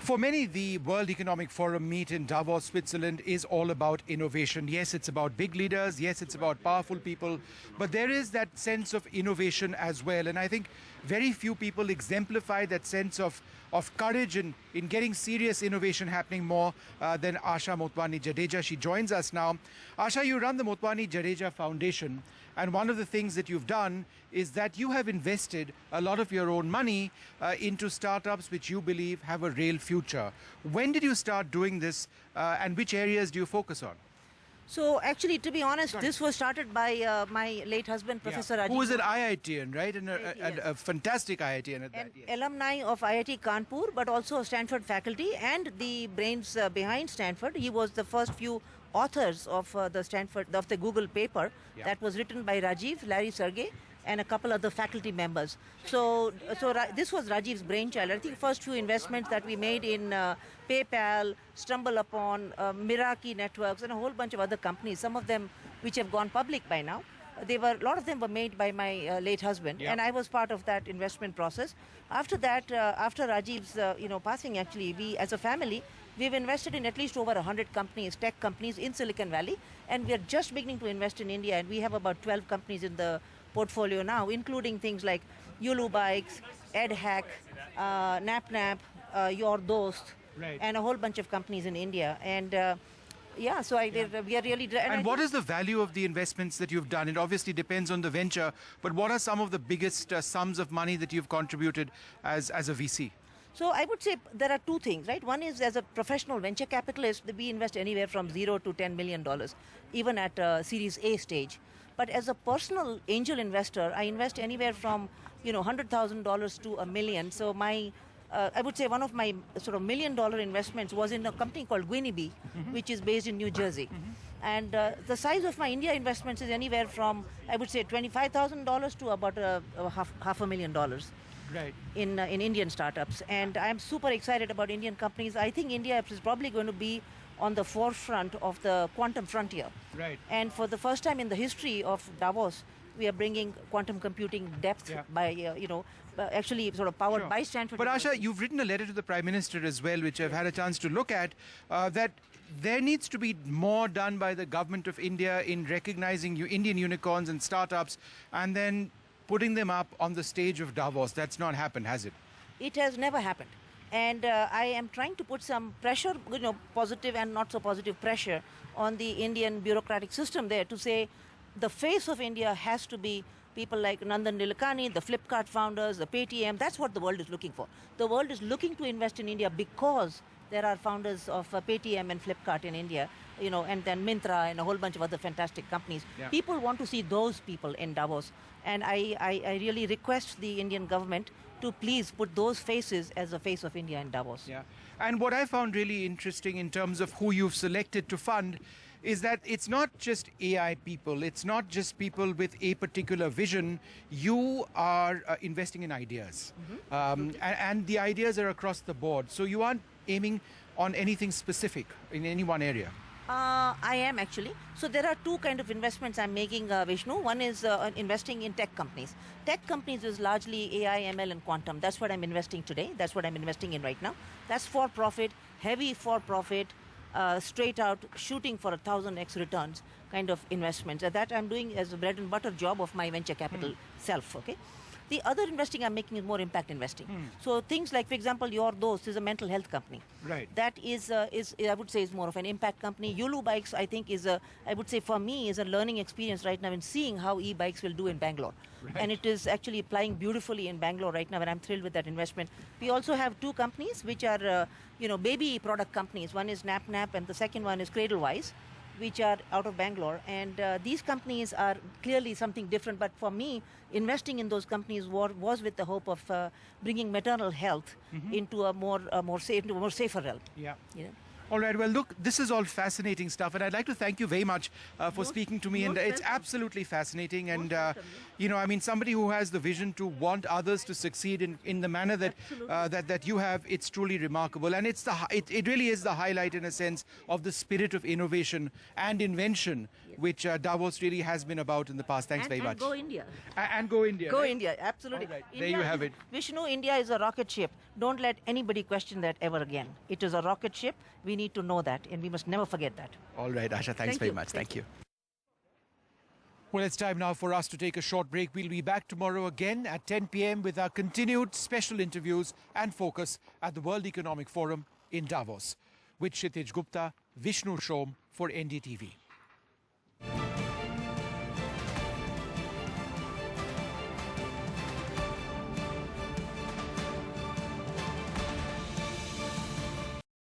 For many, the World Economic Forum meet in Davos, Switzerland is all about innovation. Yes, it's about big leaders. Yes, it's about powerful people. But there is that sense of innovation as well. And I think very few people exemplify that sense of courage in getting serious innovation happening more than Asha Motwani Jadeja. She joins us now. Asha, you run the Motwani Jadeja Foundation. And one of the things that you've done is that you have invested a lot of your own money into startups which you believe have a real future. When did you start doing this and which areas do you focus on? So actually, to be honest, this was started by my late husband, Professor Rajiv. Who was an IITian, right? And a fantastic IITian at that. Yes. Alumni of IIT Kanpur, but also Stanford faculty and the brains behind Stanford. He was the first few authors of the Google paper that was written by Rajiv, Larry Sergey, and a couple other faculty members. So this was Rajiv's brainchild. I think first few investments that we made in PayPal, StumbleUpon, Meraki Networks, and a whole bunch of other companies, some of them which have gone public by now. A lot of them were made by my late husband, and I was part of that investment process. After that, after Rajiv's passing, actually, we as a family, we've invested in at least over 100 companies, tech companies in Silicon Valley, and we are just beginning to invest in India, and we have about 12 companies in the portfolio now, including things like Yulu Bikes, EdHack, NapNap, Your Dost, and a whole bunch of companies in India. And we are really... And what is the value of the investments that you've done? It obviously depends on the venture, but what are some of the biggest sums of money that you've contributed as a VC? So I would say there are two things, right? One is as a professional venture capitalist, we invest anywhere from $0 to $10 million, even at Series A stage. But as a personal angel investor, I invest anywhere from $100,000 to $1 million. So I would say one of my sort of $1 million investments was in a company called Guinea, which is based in New Jersey. And the size of my India investments is anywhere from, I would say, $25,000 to about half a million dollars. Right. In Indian startups. And I'm super excited about Indian companies. I think India is probably going to be on the forefront of the quantum frontier. Right. And for the first time in the history of Davos, we are bringing quantum computing depth by, actually sort of powered by Stanford. But Asha, you've written a letter to the Prime Minister as well, which I've had a chance to look at, that there needs to be more done by the government of India in recognizing Indian unicorns and startups and then putting them up on the stage of Davos. That's not happened, has it? It has never happened. And I am trying to put some pressure, positive and not so positive pressure on the Indian bureaucratic system there to say the face of India has to be people like Nandan Nilekani, the Flipkart founders, the Paytm. That's what the world is looking for. The world is looking to invest in India because there are founders of Paytm and Flipkart in India, and then Myntra and a whole bunch of other fantastic companies. Yeah. People want to see those people in Davos. And I really request the Indian government to please put those faces as the face of India in Davos. Yeah. And what I found really interesting in terms of who you've selected to fund is that it's not just AI people, it's not just people with a particular vision. You are investing in ideas. And the ideas are across the board. So you aren't aiming on anything specific in any one area. I am actually. So there are two kind of investments I'm making, Vishnu. One is investing in tech companies. Tech companies is largely AI, ML, and quantum. That's what I'm investing today. That's what I'm investing in right now. That's for profit, heavy for profit, straight out shooting for 1,000x returns kind of investments. That I'm doing as a bread and butter job of my venture capital self. Okay. The other investing I'm making is more impact investing. So things like, for example, Your Dost is a mental health company. Right. That is I would say, is more of an impact company. Yulu Bikes, I think, I would say for me, is a learning experience right now in seeing how e-bikes will do in Bangalore. Right. And it is actually applying beautifully in Bangalore right now, and I'm thrilled with that investment. We also have two companies which are, baby product companies. One is NapNap, and the second one is Cradlewise, which are out of Bangalore. And these companies are clearly something different. But for me, investing in those companies was with the hope of bringing maternal health into a more safer realm. Yeah. All right. Well, look, this is all fascinating stuff, and I'd like to thank you very much for speaking to me. And it's absolutely fascinating. And somebody who has the vision to want others to succeed in the manner that that you have, it's truly remarkable. And it really is the highlight, in a sense, of the spirit of innovation and invention which Davos really has been about in the past. Thanks very much. Go India. And go India. Go right? India, absolutely. All right, there you have it. Vishnu, India is a rocket ship. Don't let anybody question that ever again. It is a rocket ship. We need to know that, and we must never forget that. All right, Asha, thanks Thank very you. much. Thank Thank you. Well, it's time now for us to take a short break. We'll be back tomorrow again at 10 p.m. with our continued special interviews and focus at the World Economic Forum in Davos. With Kshitij Gupta, Vishnu Shom for NDTV.